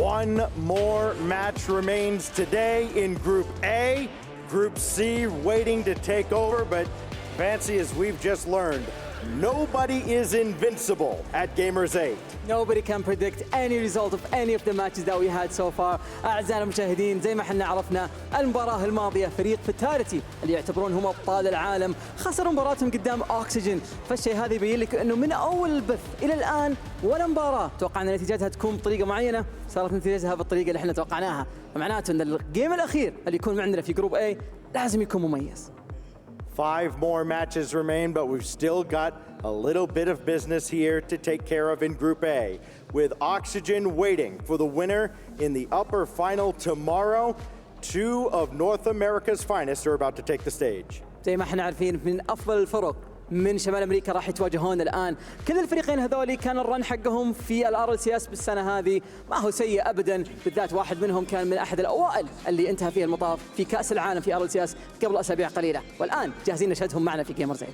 One more match remains today in Group A. Group C waiting to take over, but Fancy, as we've just learned, nobody is invincible at Gamers8. Nobody can predict any result of any of the matches that we had so far. أعزائنا المشاهدين، زي ما احنا عرفنا المباراة الماضية فريق فتالتي اللي يعتبرون هم أبطال العالم خسروا مباراتهم قدام أوكسجين، فالشيء هذا يبين لك أنه من أول البث إلى الآن ولا مباراة توقعنا نتيجتها تكون بطريقة معينة صارت نتيجتها بالطريقة اللي احنا توقعناها، فمعناته أن الجيم الأخير اللي يكون عندنا في جروب A لازم يكون مميز. 5 more matches remain, but we've still got a little bit of business here to take care of in Group A, with Oxygen waiting for the winner in the upper final tomorrow. 2 of North America's finest are about to take the stage. زي ما احنا عارفين من أفضل الفرق من شمال أمريكا راح يتواجهون الآن. كل الفريقين هذولي كان الرن حقهم في الRLCS بالسنة هذه ما هو سيء أبداً، بالذات واحد منهم كان من أحد الأوائل اللي انتهى فيه المطاف في كأس العالم في RLCS قبل أسابيع قليلة، والآن جاهزين نشهدهم معنا في Gamers8.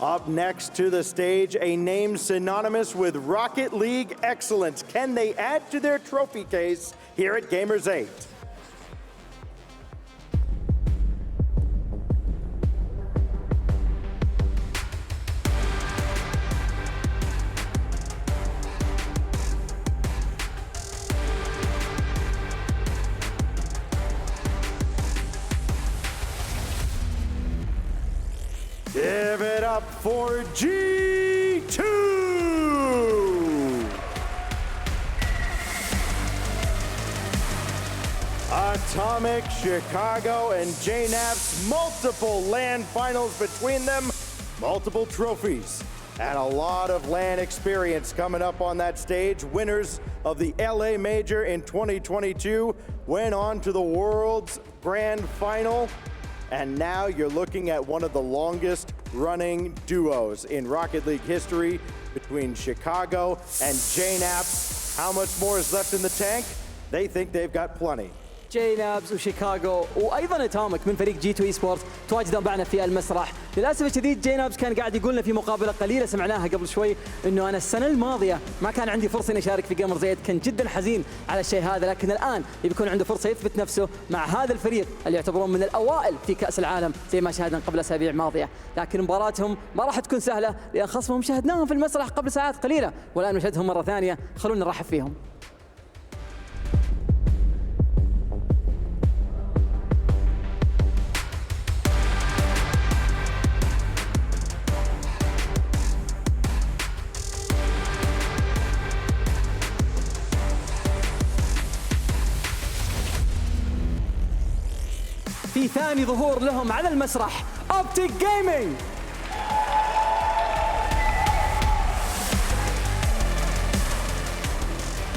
Up next to the stage, a name synonymous with Rocket League excellence. Can they add to their trophy case here at Gamers8? Give it up for G2! Atomic, Chicago, and JNAP's multiple LAN finals between them, multiple trophies, and a lot of LAN experience coming up on that stage. Winners of the LA Major in 2022 went on to the World's Grand Final. And now you're looking at one of the longest running duos in Rocket League history between Chicago and JNAPS. How much more is left in the tank? They think they've got plenty. JNAPS وشيكاغو وايضا اتوميك من فريق G2 Esports تواجدوا معنا في المسرح. للاسف الشديد JNAPS كان قاعد يقول لنا في مقابله قليله سمعناها قبل شوي انه انا السنه الماضيه ما كان عندي فرصه اني اشارك في Gamers8، كان جدا حزين على الشيء هذا، لكن الان بيكون عنده فرصه يثبت نفسه مع هذا الفريق اللي يعتبرون من الاوائل في كاس العالم زي ما شاهدنا قبل اسابيع ماضيه، لكن مباراتهم ما راح تكون سهله لان خصمهم شاهدناهم في المسرح قبل ساعات قليله، والان نشهدهم مره ثانيه، خلونا نرحب فيهم. في ثاني ظهور لهم على المسرح OpTic Gaming.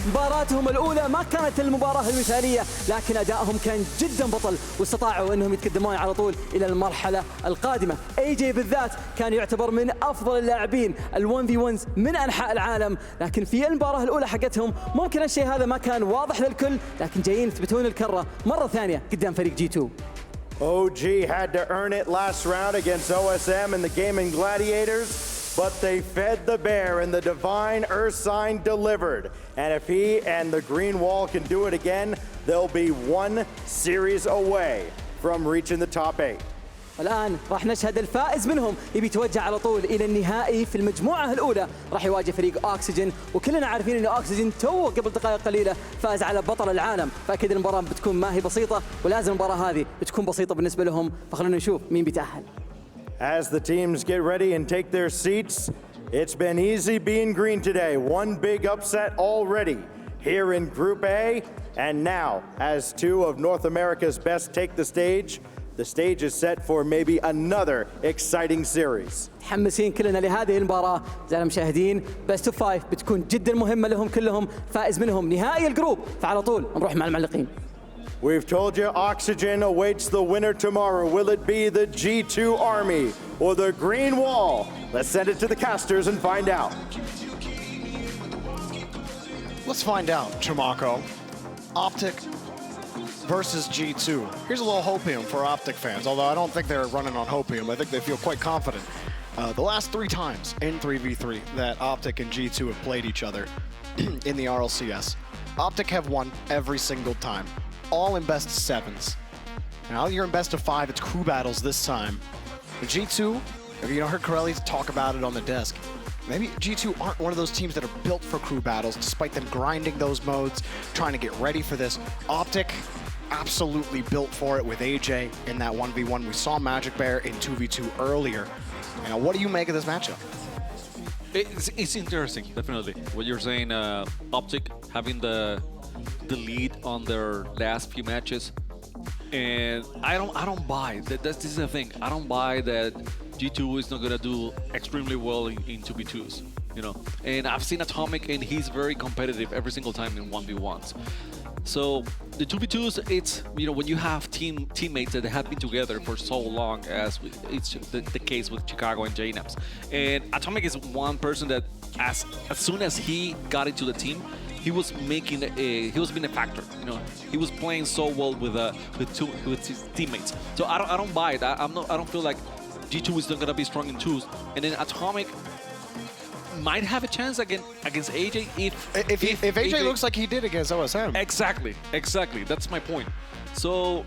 مباراتهم الأولى ما كانت المباراة المثالية، لكن أدائهم كان جدا بطل واستطاعوا أنهم يتقدمون على طول إلى المرحلة القادمة. AJ بالذات كان يعتبر من أفضل اللاعبين ال1v1s من أنحاء العالم، لكن في المباراة الأولى حقتهم ممكن الشيء هذا ما كان واضح للكل، لكن جايين يثبتون الكرة مرة ثانية قدام فريق G2. OG had to earn it last round against OSM and the Gaming Gladiators, but they fed the bear and the divine Earth sign delivered. And if he and the green wall can do it again, they'll be 1 series away from reaching the top 8. الآن راح نشهد الفائز منهم يبي يتوجه على طول إلى النهائي في المجموعة الأولى، راح يواجه فريق أوكسجين، وكلنا عارفين إن أوكسجين تو قبل دقائق قليلة فاز على بطل العالم، فأكيد المباراة بتكون ما هي بسيطة، ولازم المباراة هذه بتكون بسيطة بالنسبة لهم، فخلونا نشوف مين بيتأهل. As the teams get ready and take their seats, it's been easy being green today. One big upset already here in Group A, and now as 2 of North America's best take the stage is set for maybe another exciting series. متحمسين كلنا لهذه المباراة، زي المشاهدين بيست اوف 5 بتكون جدا مهمة لهم كلهم، فائز منهم نهائي الجروب، فعلى طول نروح مع المعلقين. We've told you Oxygen awaits the winner tomorrow. Will it be the G2 Army or the Green Wall? Let's send it to the casters and find out. Let's find out, Tomako. OpTic versus G2. Here's a little hopium for OpTic fans, although I don't think they're running on hopium. I think they feel quite confident. The last 3 times in 3v3 that OpTic and G2 have played each other in the RLCS, OpTic have won every single time, all in best of 7s. Now you're in best of 5, it's crew battles this time. But G2, you know, heard Corelli talk about it on the desk. Maybe G2 aren't one of those teams that are built for crew battles, despite them grinding those modes, trying to get ready for this. OpTic, absolutely built for it with AJ in that 1v1. We saw Magic Bear in 2v2 earlier. Now, what do you make of this matchup? It's interesting, definitely. What you're saying, OpTic having the lead on their last few matches, and I don't buy that. This is the thing. I don't buy that G2 is not gonna do extremely well in 2v2s. You know, and I've seen Atomic, and he's very competitive every single time in 1v1s. So the 2v2s, it's, you know, when you have teammates that have been together for so long, as it's the case with Chicago and JNAPS. And Atomic is one person that as soon as he got into the team, he was being a factor. You know, he was playing so well with his teammates. So I don't buy it. I don't feel like G2 is not gonna be strong in 2s. And then Atomic might have a chance against AJ if AJ looks like he did against OSM. Exactly. That's my point. So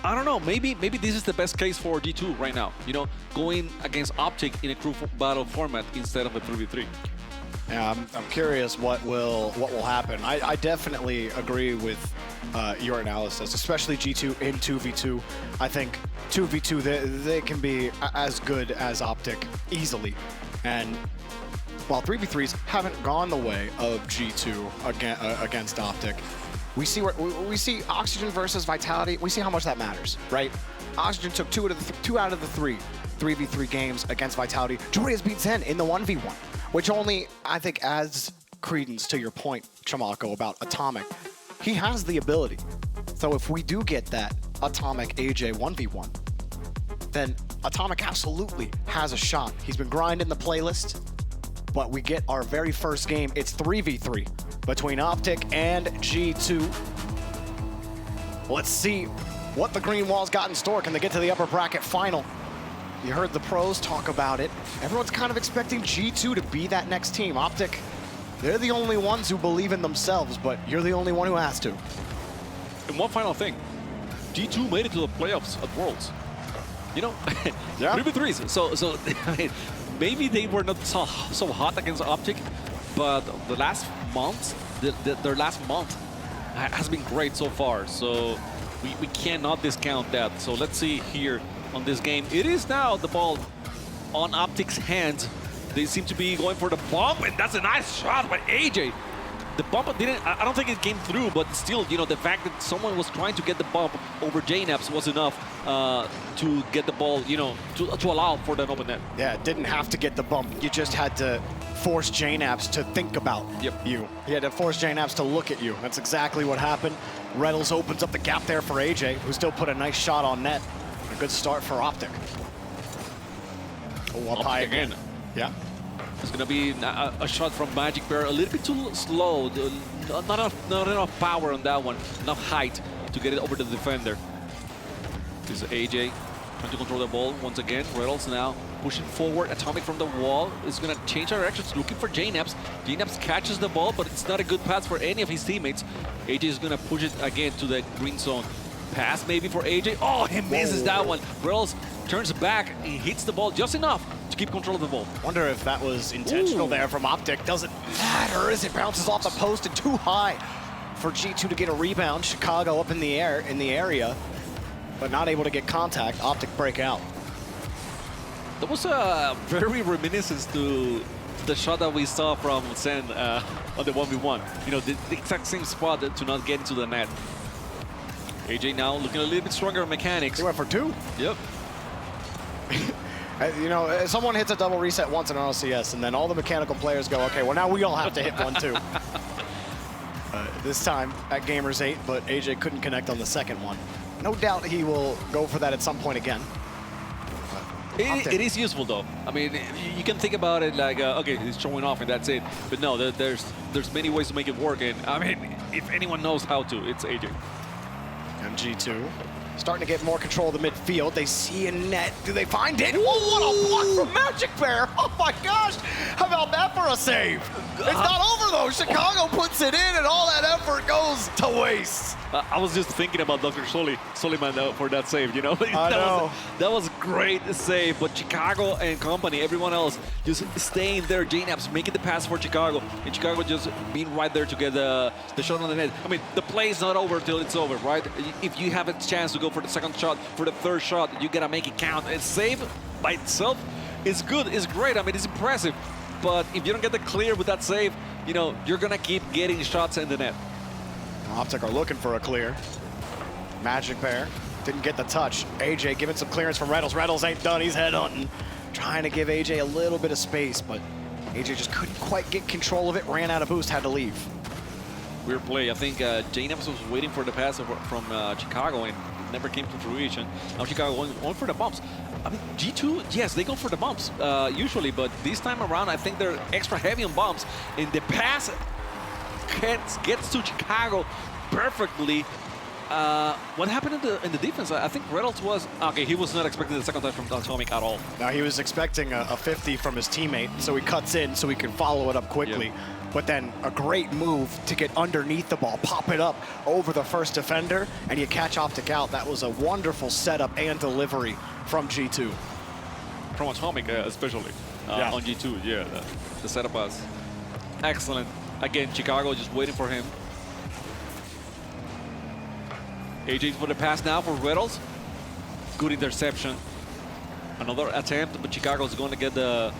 I don't know. Maybe this is the best case for G2 right now. You know, going against OpTic in a crew battle format instead of a 3v3. Yeah, I'm curious what will happen. I definitely agree with your analysis, especially G2 in 2v2. I think 2v2 they can be as good as OpTic easily, and while 3v3s haven't gone the way of G2 against OpTic, we see Oxygen versus Vitality. We see how much that matters, right? Oxygen took two out of the three 3v3 games against Vitality. Jory has beat Zen in the 1v1, which only, I think, adds credence to your point, Chamako, about Atomic. He has the ability. So if we do get that Atomic AJ 1v1, then Atomic absolutely has a shot. He's been grinding the playlist, but we get our very first game. It's 3v3 between OpTic and G2. Let's see what the Green Wall's got in store. Can they get to the upper bracket final? You heard the pros talk about it. Everyone's kind of expecting G2 to be that next team. OpTic, they're the only ones who believe in themselves, but you're the only one who has to. And one final thing, G2 made it to the playoffs at Worlds. You know, yeah. 3v3s. So I mean, maybe they were not so hot against OpTic, but the last month, their last month has been great so far. So we cannot discount that. So let's see here on this game. It is now the ball on OpTic's hands. They seem to be going for the bump, and that's a nice shot by AJ. The bump didn't, I don't think it came through, but still, you know, the fact that someone was trying to get the bump over JNAPS was enough to get the ball, you know, to allow for that open net. Yeah, didn't have to get the bump. You just had to force JNAPS to think about you. You had to force JNAPS to look at you. That's exactly what happened. Reynolds opens up the gap there for AJ, who still put a nice shot on net. A good start for OpTic. Oh, up high again. Yeah. It's going to be a shot from Magic Bear, a little bit too slow. Not enough power on that one, enough height to get it over the defender. This is AJ trying to control the ball once again. Reynolds now pushing forward. Atomic from the wall is going to change directions, looking for JNAPS. JNAPS catches the ball, but it's not a good pass for any of his teammates. AJ is going to push it again to the green zone. Pass maybe for AJ. Oh, he misses that one. Reynolds turns back. He hits the ball just enough to keep control of the ball. Wonder if that was intentional there from OpTic. Doesn't matter as it bounces off the post and too high for G2 to get a rebound. Chicago up in the air, in the area, but not able to get contact. OpTic break out. That was very reminiscent to the shot that we saw from Sen on the 1v1. You know, the exact same spot to not get into the net. AJ now looking a little bit stronger on mechanics. He went for two. Yep. You know, someone hits a double reset once in an LCS, and then all the mechanical players go, okay, well, now we all have to hit one too. This time at Gamers8, but AJ couldn't connect on the second one. No doubt he will go for that at some point again. It is useful, though. I mean, you can think about it like, okay, he's showing off and that's it. But no, there's many ways to make it work. And I mean, if anyone knows how to, it's AJ. And G2 starting to get more control of the midfield. They see a net. Do they find it? Oh, what a block from Magic Bear. Oh my gosh. How about that for a save? It's not over though. Chicago puts it in, and all that effort goes to waste. I was just thinking about Dr. Suleiman for that save, you know? I know. That was great save, but Chicago and company, everyone else, just staying there. JNAP's making the pass for Chicago, and Chicago just being right there to get the shot on the net. I mean, the play is not over till it's over, right? If you have a chance to go for the second shot, for the third shot, you gotta make it count. And save by itself is good, it's great. I mean, it's impressive. But if you don't get the clear with that save, you know, you're gonna keep getting shots in the net. OpTic are looking for a clear. Magic Bear didn't get the touch. AJ giving some clearance from Reynolds. Reynolds ain't done, he's headhunting. Trying to give AJ a little bit of space, but AJ just couldn't quite get control of it, ran out of boost, had to leave. Weird play. I think JNAPS was waiting for the pass from Chicago and it never came to fruition. Now Chicago going for the bumps. I mean, G2, yes, they go for the bumps usually, but this time around, I think they're extra heavy on bumps. And the pass gets to Chicago perfectly. What happened in the defense? I think Reynolds was... Okay, he was not expecting the second touch from Atomic at all. Now he was expecting a 50 from his teammate, so he cuts in so he can follow it up quickly. Yep. But then a great move to get underneath the ball, pop it up over the first defender, and you catch OpTic out. That was a wonderful setup and delivery from G2. From Atomic, especially on G2. Yeah, the setup was excellent. Again, Chicago just waiting for him. AJ for the pass now for Reynolds. Good interception. Another attempt, but Chicago's going to get the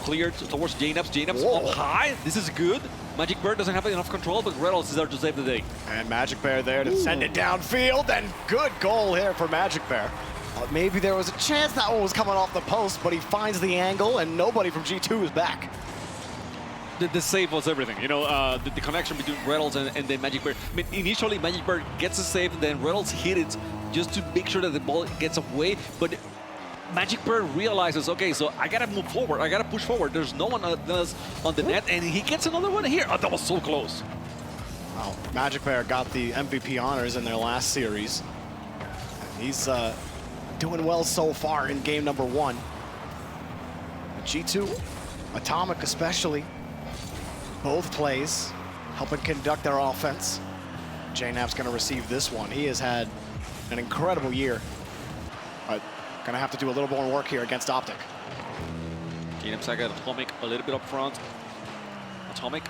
cleared towards JNAPS. JNAPS up high. This is good. Magic Bird doesn't have enough control, but Reynolds is there to save the day. And Magic Bear there to send it downfield, and good goal here for Magic Bear. Maybe there was a chance that one was coming off the post, but he finds the angle, and nobody from G2 is back. The save was everything, you know, the connection between Reynolds and then Magic Bird. I mean, initially Magic Bird gets a save, and then Reynolds hit it just to make sure that the ball gets away. But Magic Bird realizes, okay, so I gotta move forward, I gotta push forward. There's no one else on the net, and he gets another one here. Oh, that was so close. Wow, Magic Bear got the MVP honors in their last series. He's doing well so far in game number 1. G2, Atomic especially, both plays helping conduct their offense. JNAP's gonna receive this one. He has had an incredible year, but gonna have to do a little more work here against OpTic. JNAP's got Atomic a little bit up front. Atomic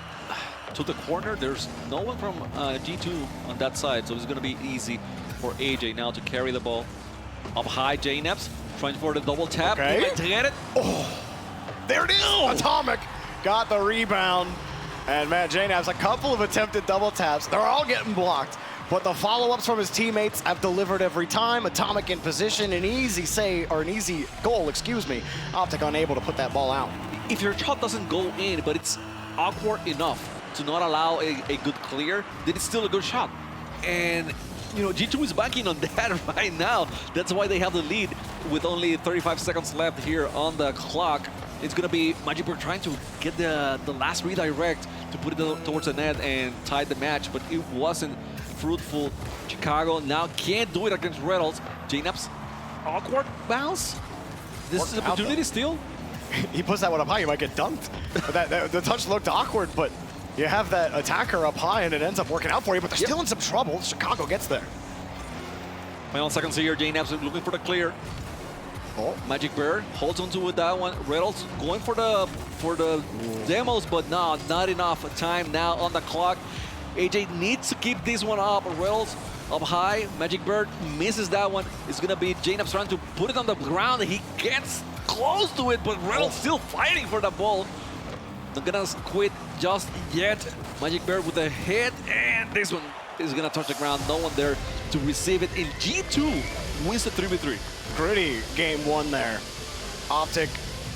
to the corner. There's no one from G2 on that side, so it's gonna be easy for AJ now to carry the ball. Up high, JNAP's trying for the double tap. Okay. To get it. Oh, there it is. Atomic got the rebound. And man, JNAP's a couple of attempted double taps. They're all getting blocked. But the follow-ups from his teammates have delivered every time. Atomic in position, an easy goal, excuse me. OpTic unable to put that ball out. If your shot doesn't go in, but it's awkward enough to not allow a good clear, then it's still a good shot. And you know, G2 is banking on that right now. That's why they have the lead with only 35 seconds left here on the clock. It's going to be Magic Bird trying to get the last redirect to put it towards the net and tie the match, but it wasn't fruitful. Chicago now can't do it against Reynolds. JNAP's awkward bounce. This is an opportunity still. He puts that one up high, you might get dunked. But the touch looked awkward, but you have that attacker up high and it ends up working out for you, but they're still in some trouble. Chicago gets there. Final seconds here, JNAP's looking for the clear. Oh. Magic Bird holds onto with that one. Reynolds going for the demos, but no, not enough time now on the clock. AJ needs to keep this one up. Reynolds up high. Magic Bird misses that one. It's gonna be JNAP's trying to put it on the ground. He gets close to it, but Reynolds still fighting for the ball. Not gonna quit just yet. Magic Bird with a hit, and this one is gonna touch the ground. No one there to receive it. And G2 wins the 3v3. Gritty game 1 there. OpTic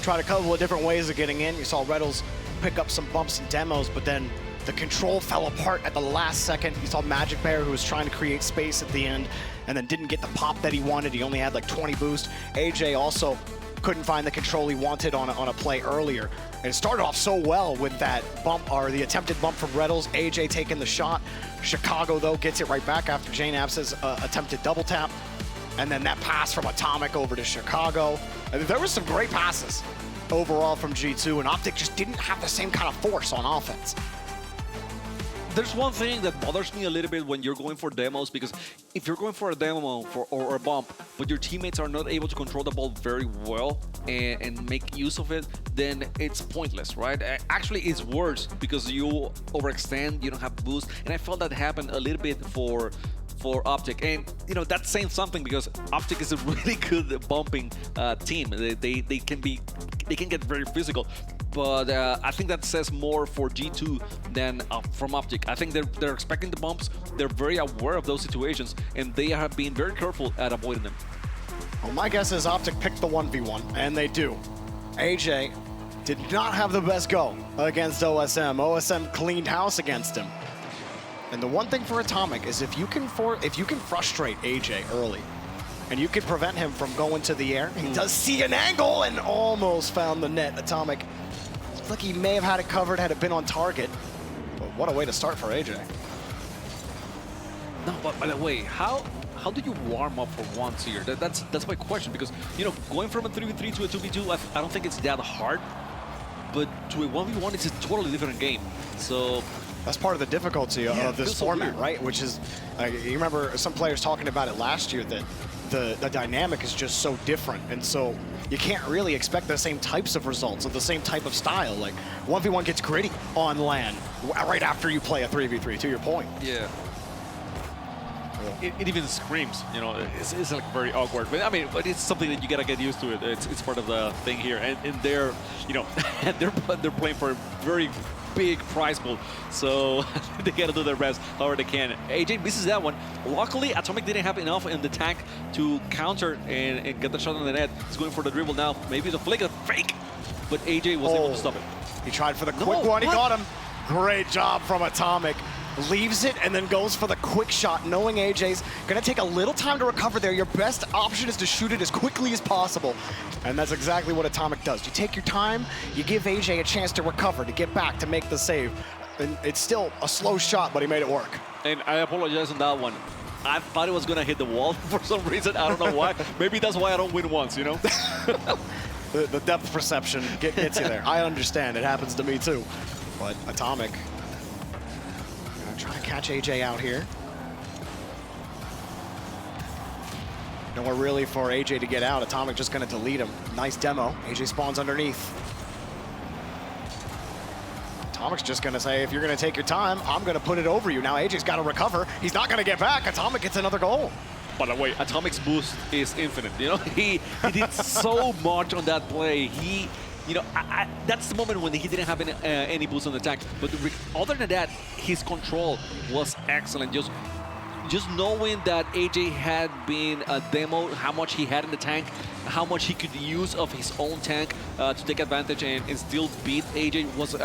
tried a couple of different ways of getting in. You saw Reynolds pick up some bumps and demos, but then the control fell apart at the last second. You saw Magic Bear, who was trying to create space at the end and then didn't get the pop that he wanted. He only had like 20 boost. AJ also couldn't find the control he wanted on a play earlier. And it started off so well with that bump, or the attempted bump from Reynolds. AJ taking the shot. Chicago, though, gets it right back after JNAP's attempted double tap. And then that pass from Atomic over to Chicago. And there was some great passes overall from G2, and OpTic just didn't have the same kind of force on offense. There's one thing that bothers me a little bit when you're going for demos, because if you're going for a demo or a bump, but your teammates are not able to control the ball very well and make use of it, then it's pointless, right? Actually, it's worse because you overextend, you don't have boost, and I felt that happened a little bit for OpTic, and that's saying something because OpTic is a really good bumping team. They can get very physical, but I think that says more for G2 than from OpTic. I think they're expecting the bumps. They're very aware of those situations, and they have been very careful at avoiding them. Well, my guess is OpTic picked the 1v1, and they do. AJ did not have the best go against OSM. OSM cleaned house against him. And the one thing for Atomic is if you can frustrate AJ early, and you can prevent him from going to the air, he does see an angle and almost found the net. Atomic, looks like he may have had it covered had it been on target. But what a way to start for AJ. No, but by the way, how do you warm up for once here? That's my question, because going from a 3v3 to a 2v2, I don't think it's that hard, but to a 1v1, it's a totally different game. So that's part of the difficulty of this format, so right? Which is, you remember some players talking about it last year, that the dynamic is just so different, and so you can't really expect the same types of results or the same type of style. Like 1v1 gets gritty on LAN right after you play a 3v3, to your point. Yeah. It even screams, it's like very awkward. But I mean, but it's something that you gotta get used to it. It's part of the thing here, and they're, they're playing for a very big prize pool, so they gotta do their best however they can. AJ misses that one. Luckily, Atomic didn't have enough in the tank to counter and get the shot on the net. He's going for the dribble now. Maybe the flick, a fake, but AJ was able to stop it. He tried for the quick one. He got him. Great job from Atomic. Leaves it and then goes for the quick shot, knowing AJ's gonna take a little time to recover there. Your best option is to shoot it as quickly as possible. And that's exactly what Atomic does. You take your time, you give AJ a chance to recover, to get back, to make the save. And it's still a slow shot, but he made it work. And I apologize on that one. I thought it was gonna hit the wall for some reason. I don't know why. Maybe that's why I don't win once, The depth perception gets you there. I understand, it happens to me too. But Atomic, try to catch AJ out here. Nowhere really for AJ to get out. Atomic just gonna delete him. Nice demo. AJ spawns underneath. Atomic's just gonna say, if you're gonna take your time, I'm gonna put it over you. Now AJ's gotta recover. He's not gonna get back. Atomic gets another goal. By the way, Atomic's boost is infinite. He did so much on that play. That's the moment when he didn't have any boost on the tank. But other than that, his control was excellent. Just knowing that AJ had been a demo, how much he had in the tank, how much he could use of his own tank to take advantage and still beat AJ was,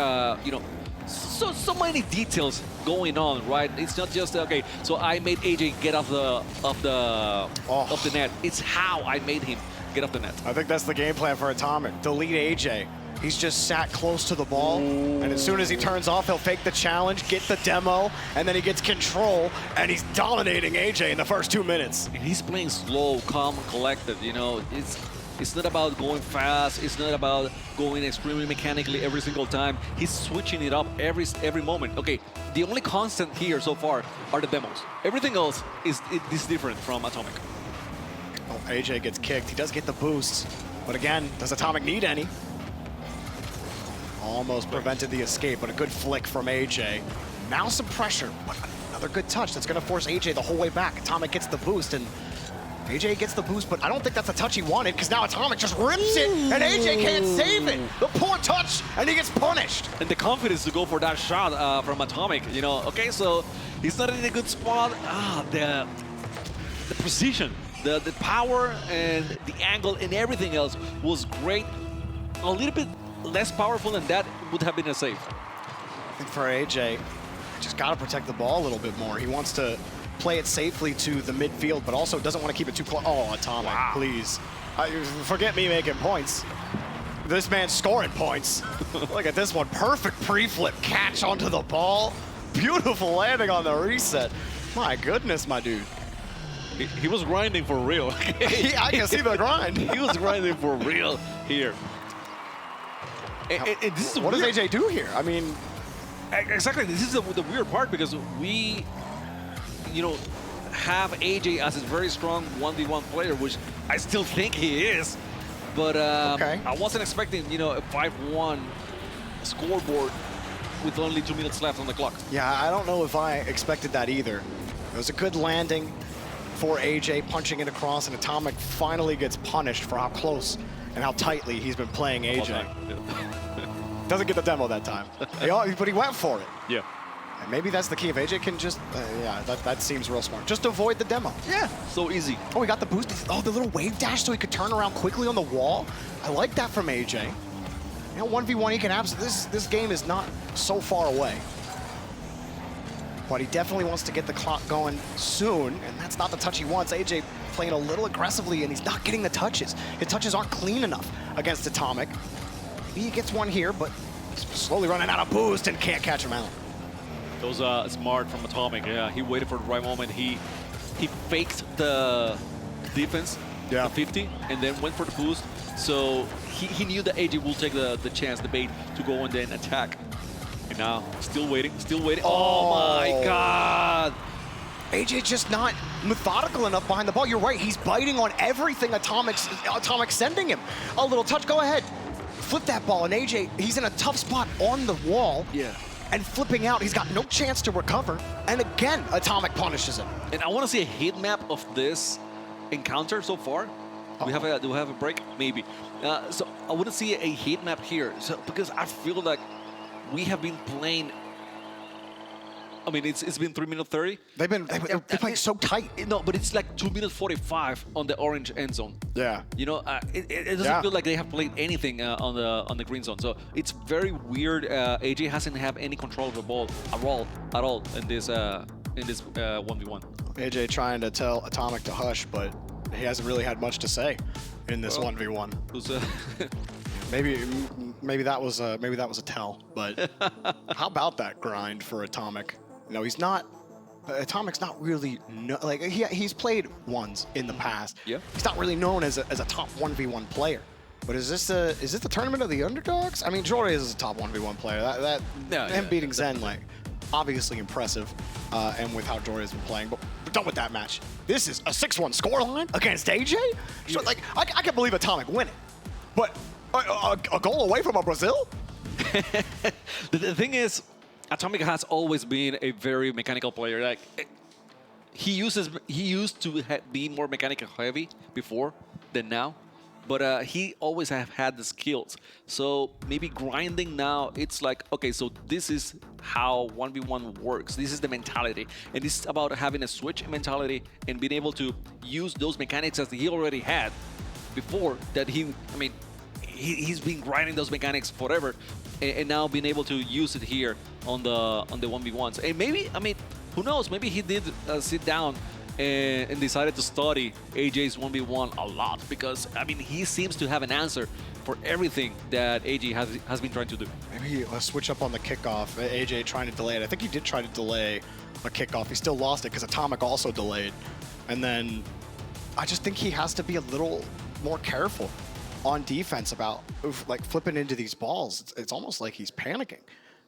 so many details going on, right? It's not just okay. So I made AJ get off the net. It's how I made him get off the net. I think that's the game plan for Atomic. Delete AJ. He's just sat close to the ball, and as soon as he turns off, he'll fake the challenge, get the demo, and then he gets control, and he's dominating AJ in the first 2 minutes. And he's playing slow, calm, and collected. It's not about going fast. It's not about going extremely mechanically every single time. He's switching it up every moment. Okay, the only constant here so far are the demos. Everything else is different from Atomic. Oh, AJ gets kicked. He does get the boost. But again, does Atomic need any? Almost prevented the escape, but a good flick from AJ. Now some pressure, but another good touch that's going to force AJ the whole way back. Atomic gets the boost, and AJ gets the boost, but I don't think that's the touch he wanted, because now Atomic just rips it, and AJ can't save it. The poor touch, and he gets punished. And the confidence to go for that shot from Atomic, Okay, so he's not in a good spot. The precision, the power, and the angle, and everything else was great. A little bit less powerful than that would have been a save. I think for AJ, just got to protect the ball a little bit more. He wants to play it safely to the midfield, but also doesn't want to keep it too close. Oh, Atomic, please. Forget me making points. This man's scoring points. Look at this one. Perfect pre-flip catch onto the ball. Beautiful landing on the reset. My goodness, my dude. He was grinding for real. I can see the grind. He was grinding for real here. What does AJ do here? I mean, Exactly. This is the weird part because we, have AJ as a very strong 1v1 player, which I still think he is. But I wasn't expecting, a 5-1 scoreboard with only 2 minutes left on the clock. Yeah, I don't know if I expected that either. It was a good landing for AJ, punching it across, and Atomic finally gets punished for how close and how tightly he's been playing AJ. Doesn't get the demo that time, but he went for it. Yeah. And maybe that's the key. If AJ can just, that seems real smart. Just avoid the demo. Yeah, so easy. Oh, he got the boost. Oh, the little wave dash so he could turn around quickly on the wall. I like that from AJ. 1v1, he can absolutely, this game is not so far away. But he definitely wants to get the clock going soon, and that's not the touch he wants. AJ playing a little aggressively, and he's not getting the touches. His touches aren't clean enough against Atomic. Maybe he gets one here, but he's slowly running out of boost and can't catch him out. That was smart from Atomic. Yeah, he waited for the right moment. He faked the defense, the 50, and then went for the boost. So he knew that AJ will take the chance, the bait, to go and then attack. And now, still waiting, still waiting. Oh my God! AJ just not methodical enough behind the ball. You're right, he's biting on everything Atomic's sending him. A little touch, go ahead. Flip that ball, and AJ, he's in a tough spot on the wall. Yeah. And flipping out, he's got no chance to recover. And again, Atomic punishes him. And I want to see a heat map of this encounter so far. Do we have a break? Maybe. So I want to see a heat map here. So because I feel like we have been playing. I mean, it's been 3 minutes 30. They're playing so tight. No, but it's like 2 minutes 45 on the orange end zone. Yeah. It doesn't feel like they have played anything on the green zone. So it's very weird. AJ hasn't had any control of the ball at all in this 1v1. AJ trying to tell Atomic to hush, but he hasn't really had much to say in this 1v1. Maybe that was a tell, but how about that grind for Atomic? He's not. Atomic's not really he's played ones in the past. Yeah. He's not really known as a top 1v1 player. But is this the tournament of the underdogs? I mean, Jory is a top 1v1 player. Him beating Zen, obviously impressive, and with how Jory has been playing. But we're done with that match. This is a 6-1 scoreline against AJ. So, I can believe Atomic winning, but a goal away from a Brazil. The thing is, Atomic has always been a very mechanical player. He used to be more mechanical heavy before than now, but he always have had the skills. So maybe grinding now, it's like, okay, so this is how 1v1 works. This is the mentality, and this is about having a switch mentality and being able to use those mechanics that he already had before. That he's been grinding those mechanics forever, and now being able to use it here on the 1v1s. And maybe, who knows? Maybe he did sit down and decided to study AJ's 1v1 a lot, because he seems to have an answer for everything that AJ has been trying to do. Maybe let's switch up on the kickoff. AJ trying to delay it. I think he did try to delay a kickoff. He still lost it because Atomic also delayed. And then I just think he has to be a little more careful on defense about flipping into these balls. It's almost like he's panicking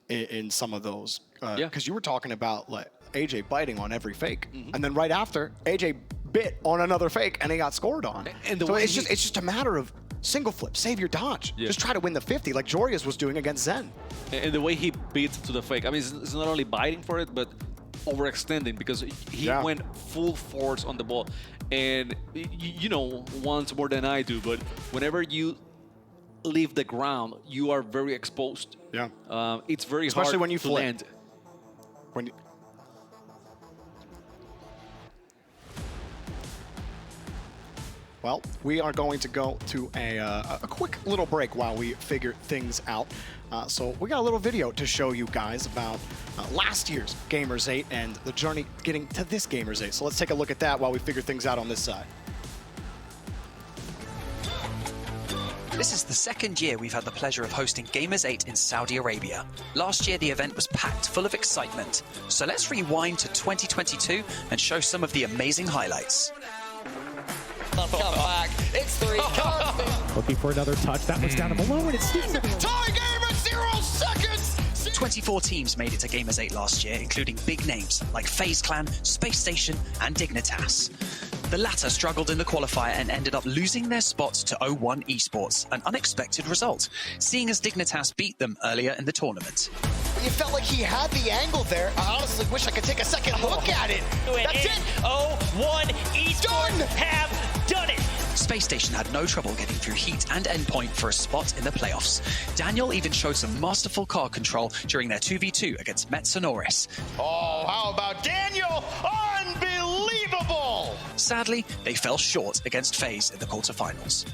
in some of those. Because you were talking about AJ biting on every fake, and then right after AJ bit on another fake and he got scored on. And so it's just a matter of single flip, save your dodge, just try to win the 50 like Jorius was doing against Zen. And the way he beat to the fake, it's not only biting for it, but overextending, because he went full force on the ball. And you know once more than I do, but whenever you leave the ground, you are very exposed. Yeah. It's very especially hard when you to flip. land. Well, we are going to go to a quick little break while we figure things out. So we got a little video to show you guys about last year's Gamers8 and the journey getting to this Gamers8. So let's take a look at that while we figure things out on this side. This is the second year we've had the pleasure of hosting Gamers8 in Saudi Arabia. Last year, the event was packed full of excitement. So let's rewind to 2022 and show some of the amazing highlights. Come back. It's 3. Looking for another touch. That one's down to below, and it's Tie game at 0 seconds. 24 teams made it to Gamers 8 last year, including big names like FaZe Clan, Space Station, and Dignitas. The latter struggled in the qualifier and ended up losing their spots to O1 Esports, an unexpected result, seeing as Dignitas beat them earlier in the tournament. You felt like he had the angle there. I honestly wish I could take a second look at it. That's it. O1 Esports have done it. Space Station had no trouble getting through heat and endpoint for a spot in the playoffs. Daniel even showed some masterful card control during their 2v2 against Metsonoris. Oh, how about Daniel? Unbelievable! Sadly, they fell short against FaZe in the quarterfinals.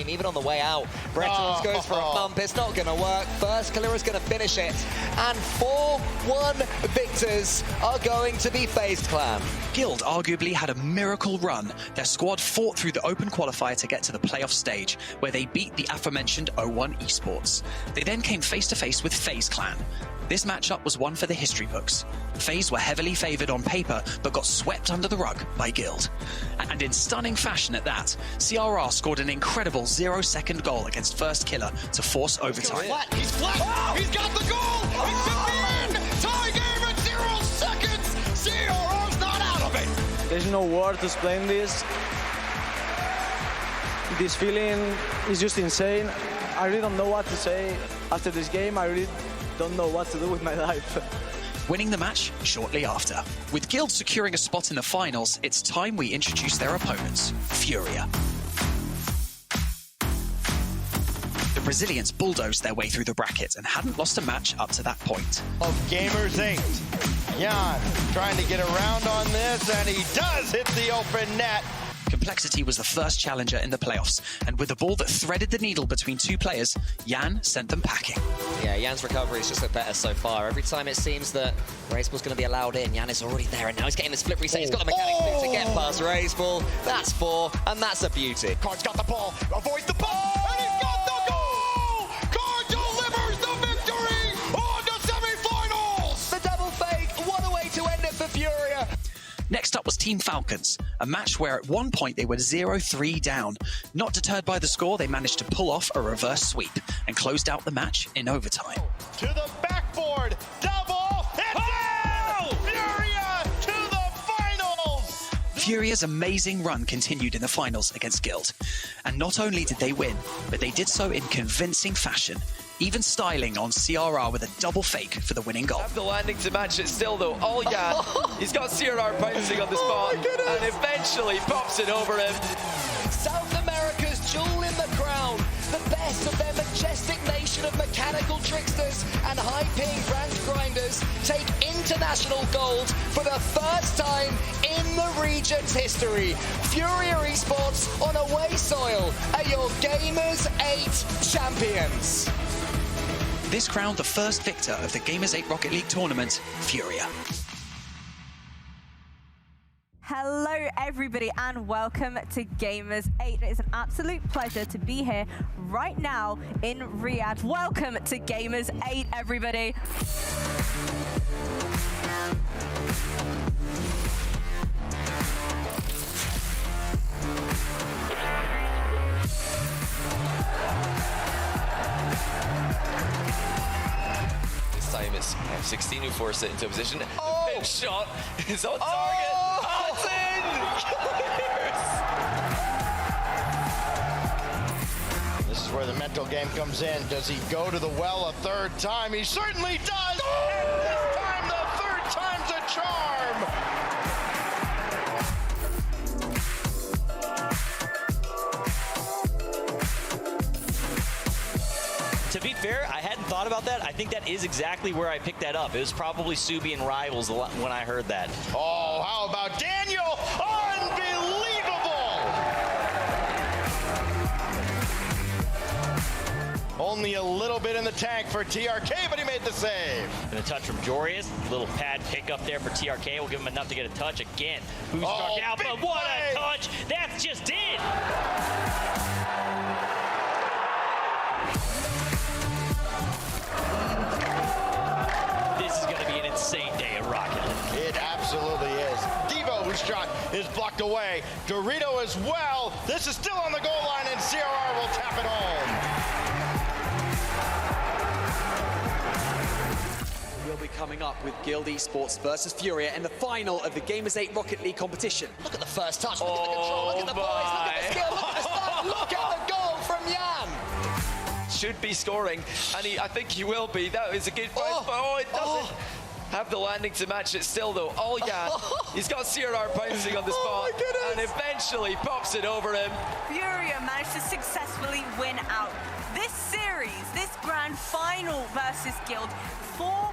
Even on the way out, Bretons goes for a bump. It's not going to work. First, Kalira's going to finish it. And 4-1 victors are going to be FaZe Clan. Guild arguably had a miracle run. Their squad fought through the open qualifier to get to the playoff stage, where they beat the aforementioned O1 Esports. They then came face-to-face with FaZe Clan. This matchup was one for the history books. FaZe were heavily favoured on paper, but got swept under the rug by Guild. And in stunning fashion at that, CRR scored an incredible 0-second goal against First Killer to force overtime. He's flat. Oh! He's got the goal. It should be in. Tie game at 0 seconds. CRR's not out of it. There's no word to explain this. This feeling is just insane. I really don't know what to say after this game. I really don't know what to do with my life. Winning the match shortly after. With Guild securing a spot in the finals, it's time we introduce their opponents, Furia. The Brazilians bulldozed their way through the bracket and hadn't lost a match up to that point. Of Gamers 8. Jan trying to get around on this, and he does hit the open net. Complexity was the first challenger in the playoffs, and with a ball that threaded the needle between two players, Jan sent them packing. Yeah, Jan's recovery is just looked better so far. Every time it seems that Raceball's going to be allowed in, Jan is already there, and now he's getting the split reset. He's got the mechanics to get past Raceball. That's 4, and that's a beauty. Card's got the ball. Avoids the ball. And he's got the goal. Card delivers the victory on the semifinals. The double fake. What a way to end it for Furia. Next up was Team Falcons, a match where at one point they were 0-3 down. Not deterred by the score, they managed to pull off a reverse sweep and closed out the match in overtime. To the backboard, double, and Furia to the finals! Furia's amazing run continued in the finals against Guild. And not only did they win, but they did so in convincing fashion, even styling on CRR with a double fake for the winning goal. Have the landing to match it still though. Oh yeah, he's got CRR bouncing on the spot and eventually pops it over him. South America's jewel in the crown, the best of their majestic nation of mechanical tricksters and high-paying rank grinders take international gold for the first time in the region's history. Furia Esports on away soil are your Gamers 8 champions. This crowned the first victor of the Gamers 8 Rocket League tournament, Furia. Hello everybody and welcome to Gamers 8. It is an absolute pleasure to be here right now in Riyadh. Welcome to Gamers 8 everybody. Time it's F16 who forced it into a position. Oh! The shot is on target. Oh, it's in! This is where the mental game comes in. Does he go to the well a third time? He certainly does! And this time, the third time's a charm! To be fair, I hadn't thought about that. I think that is exactly where I picked that up. It was probably Subi and Rivals when I heard that. Oh, how about Daniel? Unbelievable! Only a little bit in the tank for TRK, but he made the save. And a touch from Jorius. Little pad pick up there for TRK. Will give him enough to get a touch again. Who's struck out, but what a touch! That's just it! This is going to be an insane day at Rocket League. It absolutely is. Devo, whose shot is blocked away. Dorito as well. This is still on the goal line, and CRR will tap it home. coming up with Guild Esports versus Furia in the final of the Gamers8 Rocket League competition. Look at the first touch, look at the control, look at the boys, look at the skill, look at the start, look at the goal from Jan. Should be scoring, and I think he will be. That is a good fight, but it doesn't have the landing to match it still, though. All Jan, he's got CRR bouncing on the spot, and eventually pops it over him. Furia managed to successfully win out this series, this grand final versus Guild 4-0.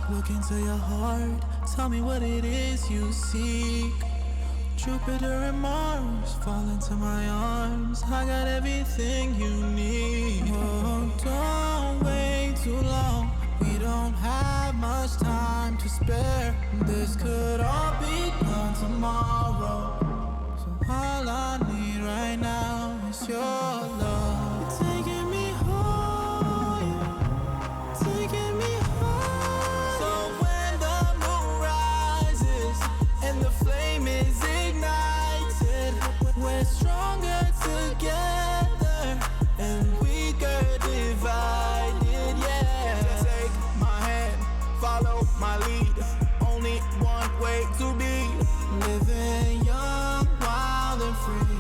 Look into your heart, tell me what it is you seek. Jupiter and Mars fall into my arms, I got everything you need. Oh, don't wait too long, we don't have much time to spare. This could all be gone tomorrow, so all I need right now is your love. You're taking me home, taking me home. So when the moon rises and the flame is ignited, we're stronger together and weaker divided, yeah. Take my hand, follow my lead, only one way to be. Living young, wild and free,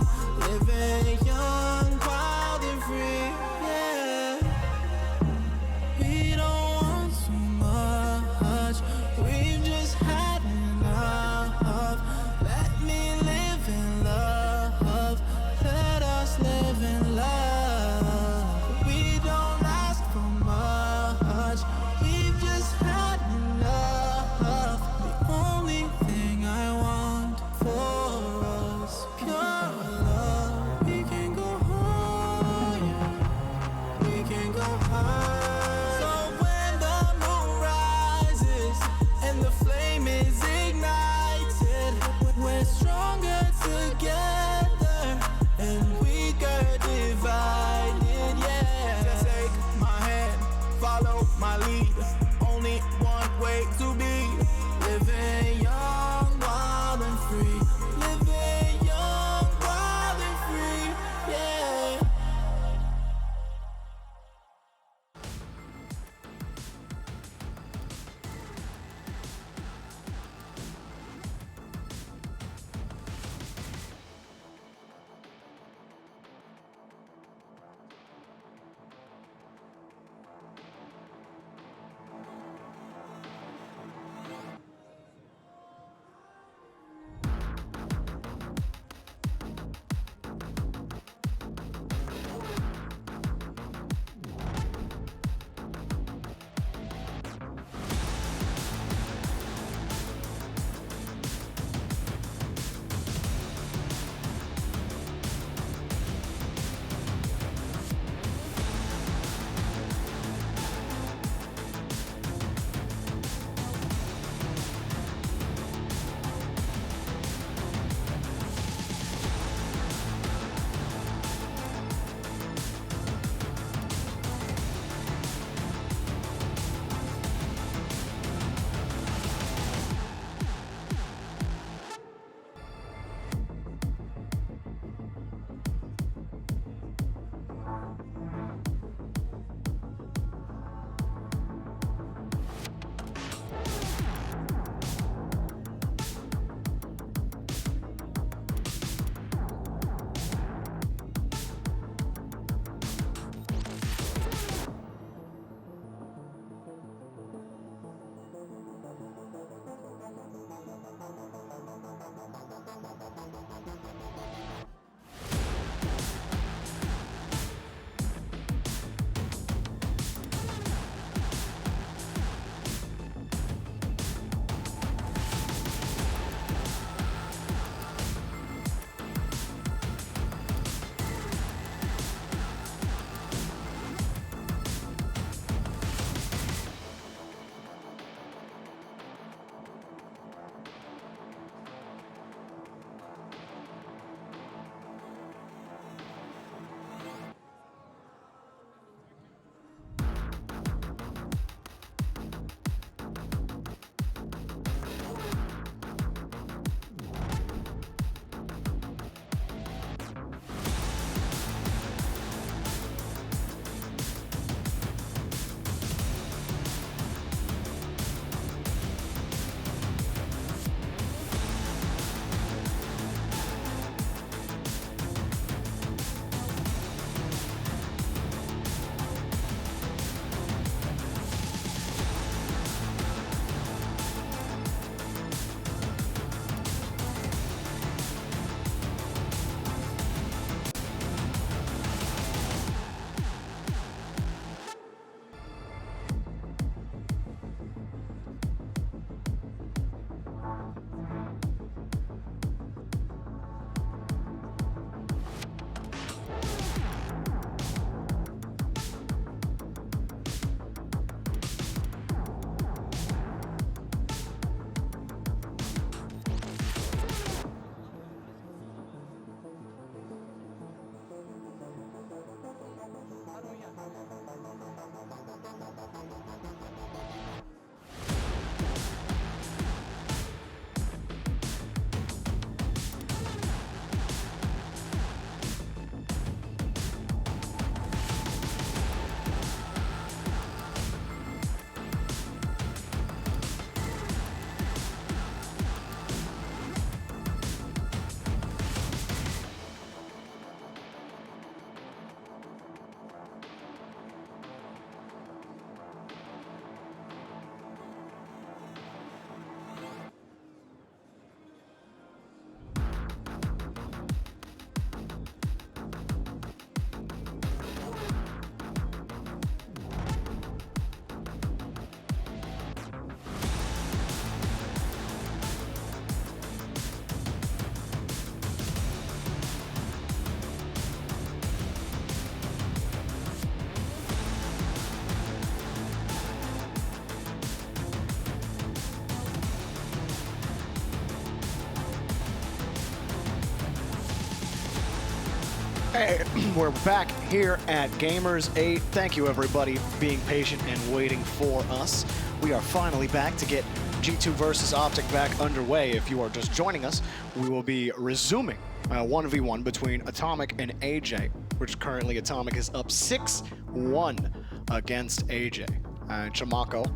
Hey, we're back here at Gamers8. Thank you, everybody, being patient and waiting for us. We are finally back to get G2 versus OpTic back underway. If you are just joining us, we will be resuming 1v1 between Atomic and AJ, which currently Atomic is up 6-1 against AJ. Chamaco,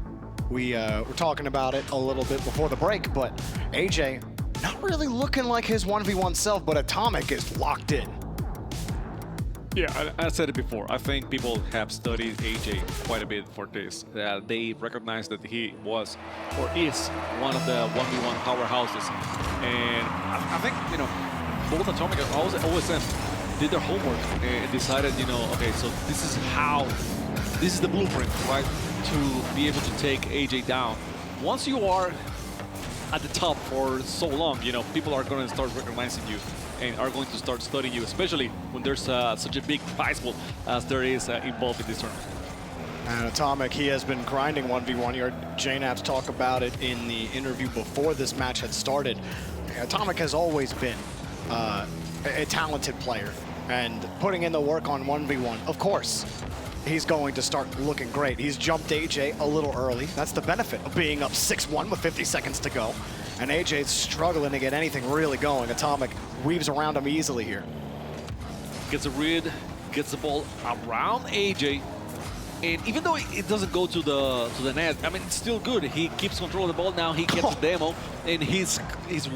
we were talking about it a little bit before the break, but AJ not really looking like his 1v1 self, but Atomic is locked in. Yeah, I said it before. I think people have studied AJ quite a bit for this. They recognize that he was or is one of the 1v1 powerhouses. And I think, you know, both Atomic and OSM did their homework and decided, you know, okay, so this is the blueprint, right? To be able to take AJ down. Once you are at the top for so long, you know, people are going to start recognizing you and are going to start studying you, especially when there's such a big prize pool as there is involved in this tournament. And Atomic, he has been grinding 1v1. You heard JNAPS talk about it in the interview before this match had started. Atomic has always been a talented player, and putting in the work on 1v1, of course, he's going to start looking great. He's jumped AJ a little early. That's the benefit of being up 6-1 with 50 seconds to go. And AJ's struggling to get anything really going. Atomic weaves around him easily here. Gets a read, gets the ball around AJ, and even though it doesn't go to the net, I mean, it's still good. He keeps control of the ball. Now he gets the demo, and he's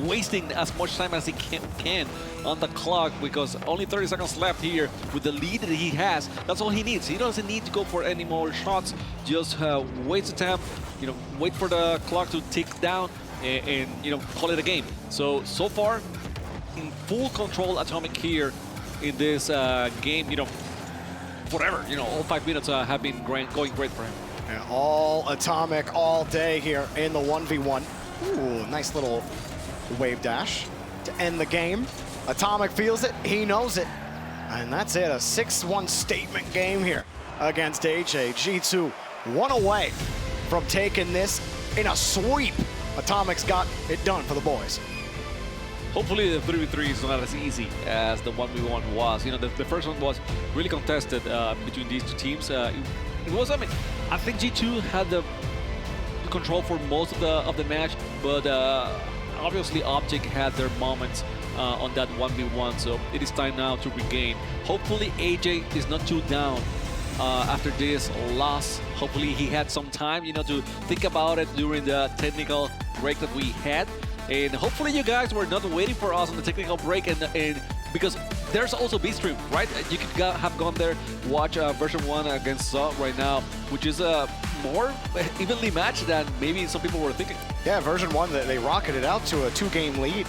wasting as much time as he can on the clock because only 30 seconds left here with the lead that he has. That's all he needs. He doesn't need to go for any more shots. Just waste the time, you know, wait for the clock to tick down and you know, call it a game. So far, in full control, Atomic here in this game, you know, forever, you know, all 5 minutes have been going great for him. And all Atomic all day here in the 1v1. Ooh, nice little wave dash to end the game. Atomic feels it, he knows it. And that's it, a 6-1 statement game here against AJ. G2 one away from taking this in a sweep. Atomic's got it done for the boys. Hopefully the 3v3 is not as easy as the 1v1 was. You know, the first one was really contested between these two teams. It was, I mean, I think G2 had the control for most of the match, but obviously OpTic had their moments on that 1v1, so it is time now to regain. Hopefully AJ is not too down after this loss. Hopefully he had some time, you know, to think about it during the technical break that we had. And hopefully you guys were not waiting for us on the technical break, and because there's also B-Stream, right? You could have gone there, watch version 1 against Saw right now, which is more evenly matched than maybe some people were thinking. Yeah, version 1, they rocketed out to a 2-game lead,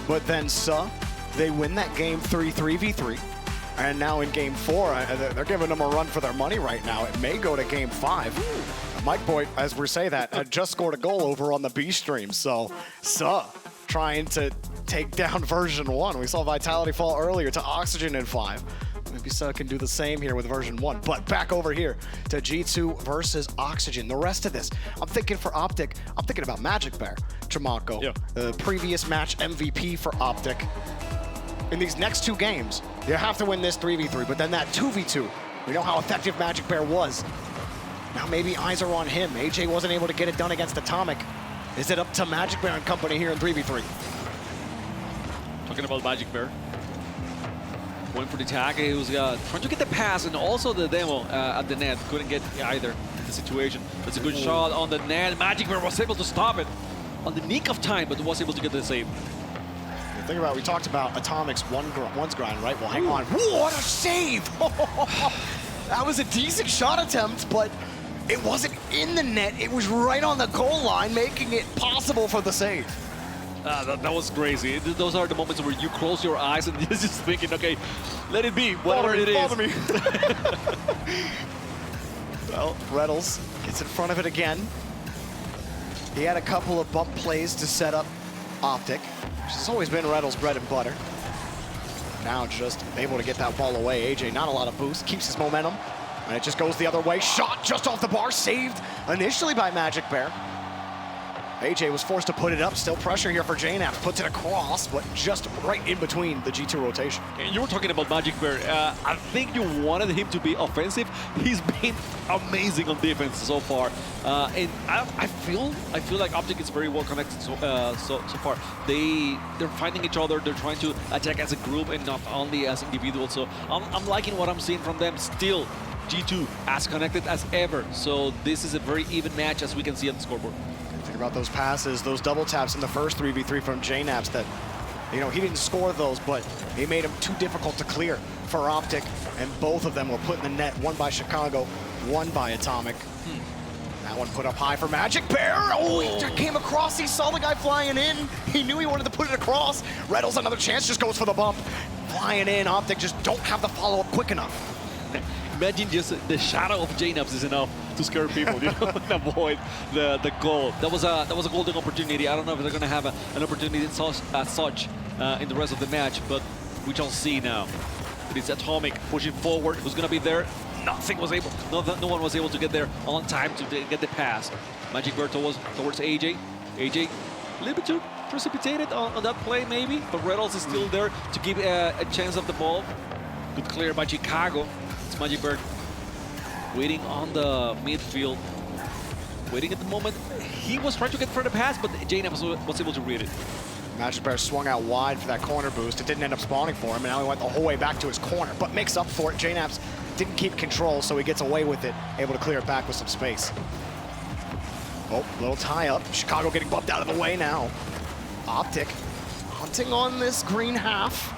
but then Saw, they win that game 3-3v3. And now in game 4, they're giving them a run for their money right now. It may go to game 5. Mike Boyd, as we say that, had just scored a goal over on the B stream. So, trying to take down version 1. We saw Vitality fall earlier to Oxygen in 5. Maybe Suh can do the same here with version 1. But back over here to G2 versus Oxygen. The rest of this, I'm thinking for OpTic, I'm thinking about Magic Bear, Chamaco, yeah. The previous match MVP for OpTic. In these next 2 games, you have to win this 3v3, but then that 2v2, we know how effective Magic Bear was. Now maybe eyes are on him. AJ wasn't able to get it done against Atomic. Is it up to Magic Bear and company here in 3v3? Talking about Magic Bear. Going for the attack, he was trying to get the pass and also the demo at the net. Couldn't get either the situation. That's a good shot on the net. Magic Bear was able to stop it on the nick of time, but was able to get the save. Think about, we talked about Atomic's one's grind, right? Well, hang on. What a save! That was a decent shot attempt, but it wasn't in the net. It was right on the goal line, making it possible for the save. That was crazy. Those are the moments where you close your eyes and you're just thinking, okay, let it be, whatever it is. Me. Well, Reddles gets in front of it again. He had a couple of bump plays to set up OpTic, which has always been Reddles' bread and butter. Now just able to get that ball away. AJ, not a lot of boost, keeps his momentum, and it just goes the other way. Shot just off the bar, saved initially by Magic Bear. AJ was forced to put it up. Still pressure here for JNAPS. Puts it across, but just right in between the G2 rotation. And you were talking about Magic Bear. I think you wanted him to be offensive. He's been amazing on defense so far. And I feel like OpTic is very well connected so far. They're finding each other. They're trying to attack as a group and not only as individuals. So I'm liking what I'm seeing from them. Still, G2 as connected as ever. So this is a very even match as we can see on the scoreboard. Think about those passes, those double taps in the first 3v3 from JNAPS that, you know, he didn't score those, but he made them too difficult to clear for OpTic, and both of them were put in the net, one by Chicago, one by Atomic. That one put up high for Magic Bear. Oh, he came across, he saw the guy flying in. He knew he wanted to put it across. Reddle's another chance, just goes for the bump. Flying in, OpTic just don't have the follow-up quick enough. Imagine just the shadow of JNAPS is enough to scare people, you know, and avoid the goal. That was a golden opportunity. I don't know if they're going to have an opportunity as such in the rest of the match, but we shall see now. It is Atomic pushing forward. Who's going to be there? No one was able to get there on time to get the pass. Magic Bird towards AJ. AJ a little bit too precipitated on that play maybe, but Reynolds is still there to give a chance of the ball. Good clear by Chicago. It's Magic Bird waiting on the midfield. Waiting at the moment. He was trying to get for the pass, but JNAPS was able to read it. Magic Bear swung out wide for that corner boost. It didn't end up spawning for him, and now he went the whole way back to his corner, but makes up for it. JNAPS didn't keep control, so he gets away with it, able to clear it back with some space. Oh, little tie-up. Chicago getting bumped out of the way now. OpTic hunting on this green half.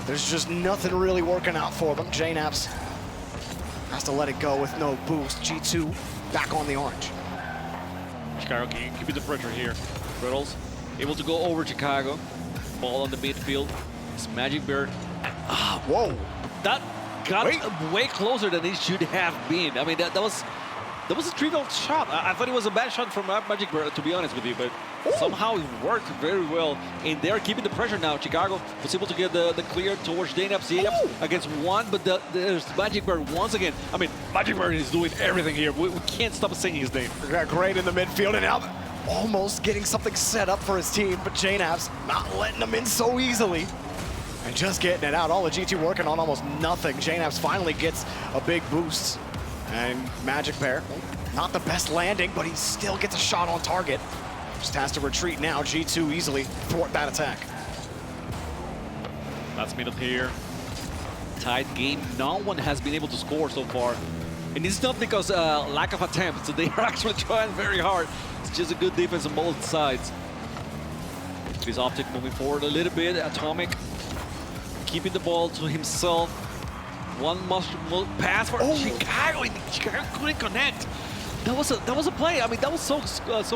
There's just nothing really working out for them. JNAPS has to let it go with no boost. G2 back on the orange. Chicago keeping the pressure here. Riddles able to go over Chicago. Ball on the midfield. It's Magic Bear. Ah, whoa. That got way closer than it should have been. I mean, that was a trivial shot. I thought it was a bad shot from Magic Bear, to be honest with you, but somehow it worked very well. And they're keeping the pressure now. Chicago was able to get the clear towards JNAPS against one, but there's Magic Bear once again. I mean, Magic Bear is doing everything here. We can't stop saying his name. Great in the midfield, and now almost getting something set up for his team, but JNAPS not letting them in so easily. And just getting it out. All the G2 working on almost nothing. JNAPS finally gets a big boost. And Magic Bear, not the best landing, but he still gets a shot on target. Just has to retreat now. G2 easily thwart that attack. Last minute here. Tied game. No one has been able to score so far. And it's not because lack of attempts. They are actually trying very hard. It's just a good defense on both sides. This OpTic moving forward a little bit. Atomic keeping the ball to himself. One must pass for Chicago. Chicago couldn't connect. That was a play. I mean, that was so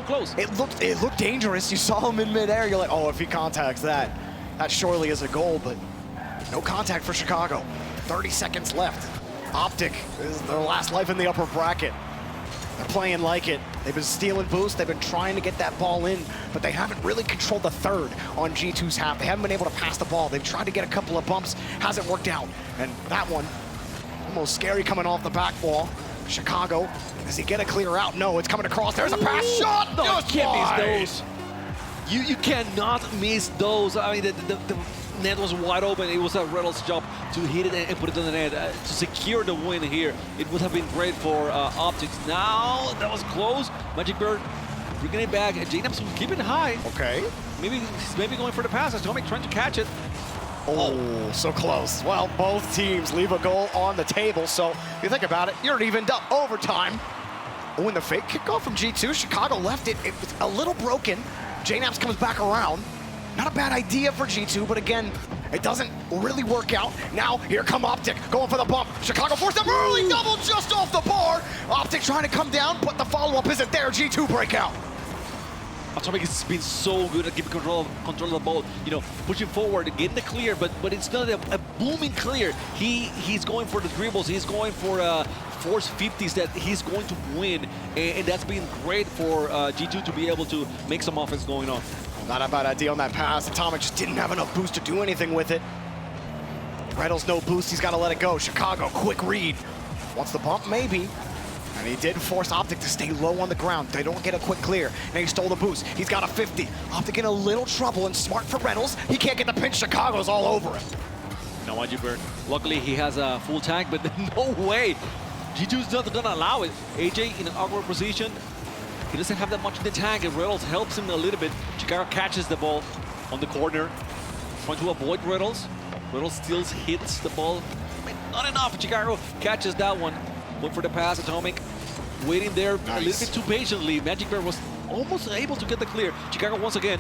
close. It looked dangerous. You saw him in midair. You're like, oh, if he contacts that surely is a goal. But no contact for Chicago. 30 seconds left. OpTic is their last life in the upper bracket. They're playing like it. They've been stealing boosts. They've been trying to get that ball in, but they haven't really controlled the third on G2's half. They haven't been able to pass the ball. They've tried to get a couple of bumps. Hasn't worked out. And that one, almost scary coming off the back wall. Chicago, does he get a clear out? No, it's coming across. There's a pass shot. No, you can't miss those. You cannot miss those. I mean, the net was wide open. It was a Reynolds' job to hit it and put it on the net to secure the win here. It would have been great for OpTic. Now that was close. Magic Bird bringing it back. JNAPS was keeping it high. Okay. Maybe going for the pass. Atomic trying to catch it. Oh, so close. Well, both teams leave a goal on the table. So if you think about it, you're evened up overtime. When the fake kickoff from G2, Chicago left it. It was a little broken. JNAPS comes back around. Not a bad idea for G2, but again, it doesn't really work out. Now, here come OpTic, going for the bump. Chicago forced them early, double just off the bar. OpTic trying to come down, but the follow-up isn't there. G2 breakout. Atomic has been so good at keeping control of the ball, you know, pushing forward, getting the clear, but it's not a booming clear. He's going for the dribbles, he's going for force 50s that he's going to win, and that's been great for G2 to be able to make some offense going on. Not a bad idea on that pass. Atomic just didn't have enough boost to do anything with it. Reynolds no boost, he's got to let it go. Chicago, quick read. Wants the bump, maybe. And he did force OpTic to stay low on the ground. They don't get a quick clear. And he stole the boost. He's got a 50. OpTic in a little trouble, and smart for Reynolds. He can't get the pinch. Chicago's all over him. No one, Bird. Luckily, he has a full tank, but no way. G2's not going to allow it. AJ in an awkward position. He doesn't have that much in the tank, and Reynolds helps him a little bit. Chicago catches the ball on the corner, trying to avoid Reynolds. Reynolds still hits the ball. I mean, not enough. Chicago catches that one. Look for the pass, Atomic. Waiting there a little bit too patiently. Magic Bear was almost able to get the clear. Chicago once again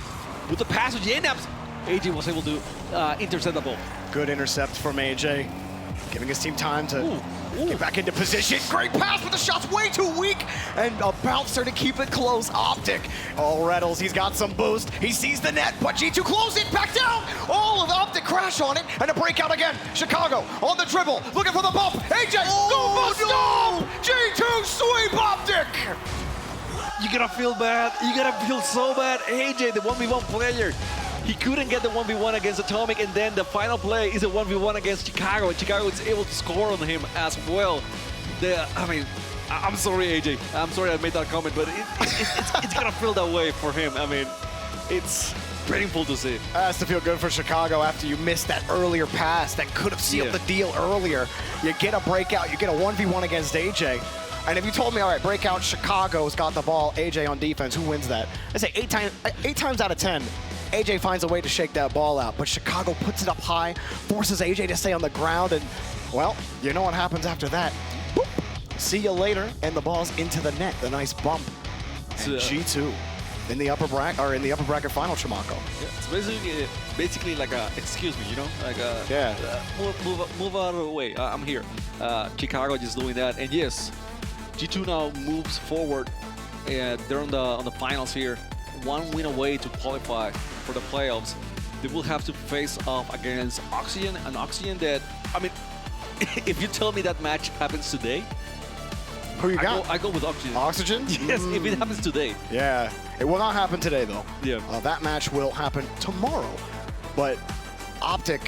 with the pass to JNAPS. AJ was able to intercept the ball. Good intercept from AJ, giving his team time to get back into position. Great pass, but the shot's way too weak. And a bouncer to keep it close. OpTic. Oh, Reynolds, he's got some boost. He sees the net, but G2 close it, back down. All of OpTic crash on it, and a breakout again. Chicago on the dribble, looking for the bump. AJ, go for stop! G2 sweep OpTic! You gotta feel bad. You gotta feel so bad. AJ, the 1v1 player. He couldn't get the 1v1 against Atomic, and then the final play is a 1v1 against Chicago, and Chicago is able to score on him as well. I mean, I'm sorry, AJ. I'm sorry I made that comment, but it's gonna feel that way for him. I mean, it's painful to see. Has to feel good for Chicago after you missed that earlier pass that could have sealed the deal earlier. You get a breakout, you get a 1v1 against AJ. And if you told me, all right, breakout, Chicago's got the ball, AJ on defense, who wins that? I say 8 times out of 10, AJ finds a way to shake that ball out, but Chicago puts it up high, forces AJ to stay on the ground, and, well, you know what happens after that. Boop. See you later, and the ball's into the net. The nice bump. And G2 in the upper bracket final, Chamaco. Yeah, it's basically like a, excuse me, you know, like a, move out of the way. I'm here. Chicago just doing that, and yes, G2 now moves forward, and they're on the finals here. One win away to qualify for the playoffs. They will have to face off against Oxygen, an Oxygen that, I mean, if you tell me that match happens today, who you got? I go with Oxygen. Oxygen? Yes, if it happens today. Yeah, it will not happen today though. Yeah. That match will happen tomorrow. But OpTic,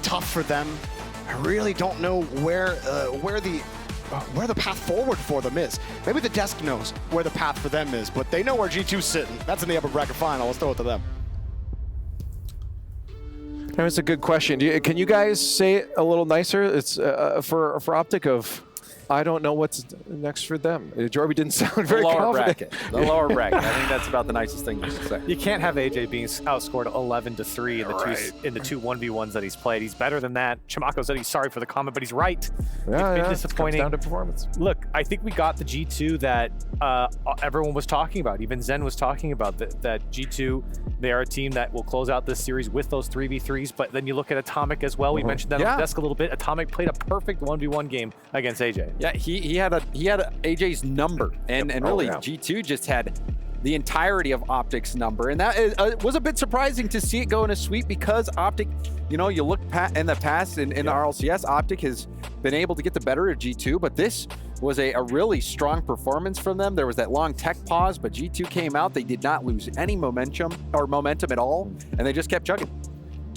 tough for them. I really don't know where the path forward for them is. Maybe the desk knows where the path for them is, but they know where G2's sitting. That's in the upper bracket final. Let's throw it to them. That's a good question. Can you guys say it a little nicer? It's for OpTic of, I don't know what's next for them. Jorby didn't sound very confident. The lower bracket. I think that's about the nicest thing you can say. You can't have AJ being outscored 11-3 in the two 1v1s that he's played. He's better than that. Chamaco said he's sorry for the comment, but he's right. Yeah, it's been disappointing. It comes down to performance. Look, I think we got the G2 that everyone was talking about. Even Zen was talking about that G2. They are a team that will close out this series with those 3v3s. But then you look at Atomic as well. We mentioned that on the desk a little bit. Atomic played a perfect 1v1 game against AJ. Yeah, he had AJ's number, and really G2 just had the entirety of OpTic's number, and that was a bit surprising to see it go in a sweep because OpTic, you know, you look in the past in RLCS, OpTic has been able to get the better of G2, but this was a really strong performance from them. There was that long tech pause, but G2 came out. They did not lose any momentum at all, and they just kept chugging.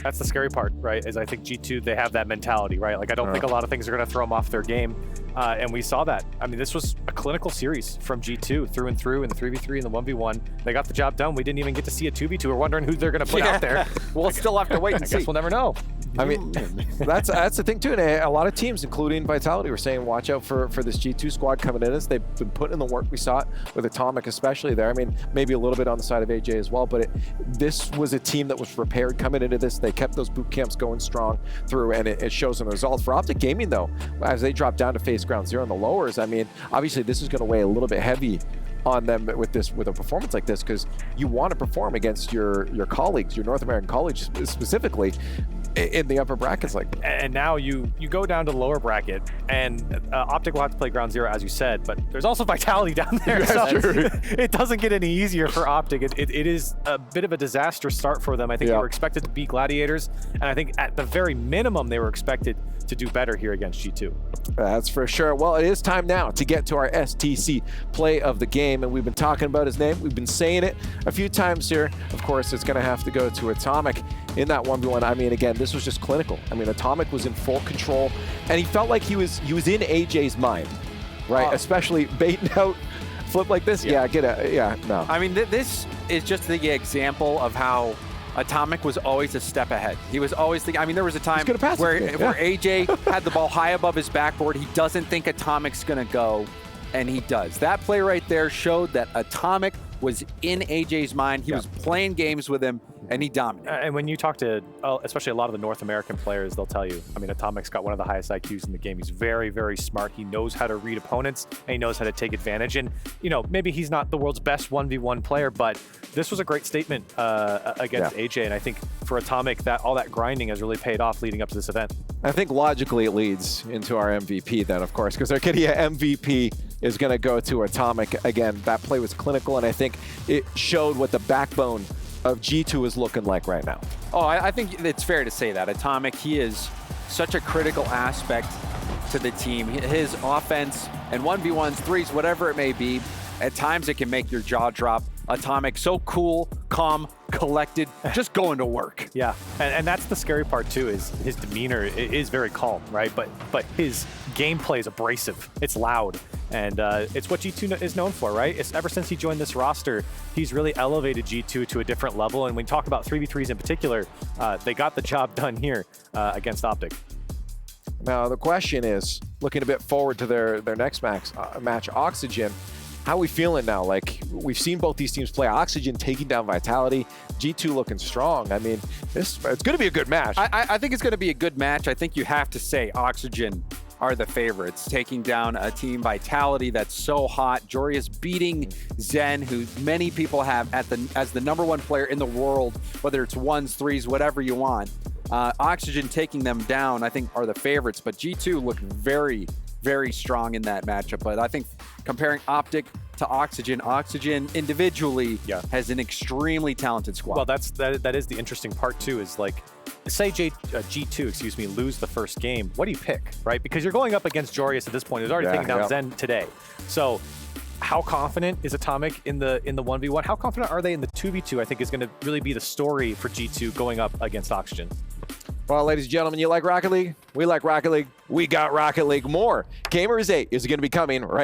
That's the scary part, right? Is I think G2, they have that mentality, right? Like, I don't think a lot of things are going to throw them off their game. And we saw that. I mean, this was a clinical series from G2 through and through in the 3v3 and the 1v1. They got the job done. We didn't even get to see a 2v2. We're wondering who they're going to put out there. We'll still have to wait and see. I guess we'll never know. I mean, that's the thing too, and a lot of teams, including Vitality, were saying watch out for this G2 squad coming in. They've been putting in the work. We saw it with Atomic, especially there. I mean, maybe a little bit on the side of AJ as well, but this was a team that was prepared coming into this. They kept those boot camps going strong through, and it shows in the results. For OpTic Gaming, though, as they drop down to face ground zero in the lowers, I mean, obviously this is going to weigh a little bit heavy on them with a performance like this, because you want to perform against your colleagues, your North American colleagues specifically, in the upper brackets like that. And now you go down to the lower bracket, and OpTic will have to play ground zero, as you said, but there's also Vitality down there. So it doesn't get any easier for OpTic. It is a bit of a disastrous start for them. I think they were expected to beat Gladiators, and I think at the very minimum they were expected to do better here against G2. That's for sure. Well, it is time now to get to our STC play of the game, and we've been talking about his name. We've been saying it a few times here. Of course, it's going to have to go to Atomic in that 1v1. I mean, again, this was just clinical. I mean, Atomic was in full control, and he felt like he was in AJ's mind right? Especially baiting out flip like this. Yeah, no. I mean, this is just the example of how Atomic was always a step ahead. He was always I mean, there was a time where AJ had the ball high above his backboard. He doesn't think Atomic's going to go, and he does. That play right there showed that Atomic was in AJ's mind. He was playing games with him, and he dominated. And when you talk to, especially a lot of the North American players, they'll tell you, I mean, Atomic's got one of the highest IQs in the game. He's very, very smart. He knows how to read opponents, and he knows how to take advantage. And, you know, maybe he's not the world's best 1v1 player, but this was a great statement against AJ. And I think for Atomic, that all that grinding has really paid off leading up to this event. I think logically it leads into our MVP then, of course, because our Arcadia MVP is going to go to Atomic. Again, that play was clinical, and I think it showed what the backbone of G2 is looking like right now. Oh, I think it's fair to say that. Atomic, he is such a critical aspect to the team. His offense and 1v1s, 3s, whatever it may be, at times it can make your jaw drop. Atomic, so cool, calm, collected, just going to work. Yeah, and that's the scary part too, is his demeanor is very calm, right? But his gameplay is abrasive. It's loud. And it's what G2 is known for, right? It's ever since he joined this roster, he's really elevated G2 to a different level. And when we talk about 3v3s in particular, they got the job done here against OpTic. Now, the question is, looking a bit forward to their next match, Oxygen, how are we feeling now? Like, we've seen both these teams play. Oxygen taking down Vitality, G2 looking strong. I mean, it's going to be a good match. I think it's going to be a good match. I think you have to say Oxygen are the favorites, taking down a team Vitality that's so hot. Jorius beating Zen, who many people have as the #1 player in the world, whether it's 1s, 3s, whatever you want. Oxygen taking them down, I think, are the favorites, but G2 look very, very strong in that matchup. But I think comparing OpTic to Oxygen individually has an extremely talented squad. Well, that is the interesting part too, is like, say G2, lose the first game, what do you pick, right? Because you're going up against Jorius at this point, who's already taken down Zen today. So how confident is Atomic in the 1v1? How confident are they in the 2v2? I think is going to really be the story for G2 going up against Oxygen. Well, ladies and gentlemen, you like Rocket League? We like Rocket League. We got Rocket League more. Gamers8 is going to be coming right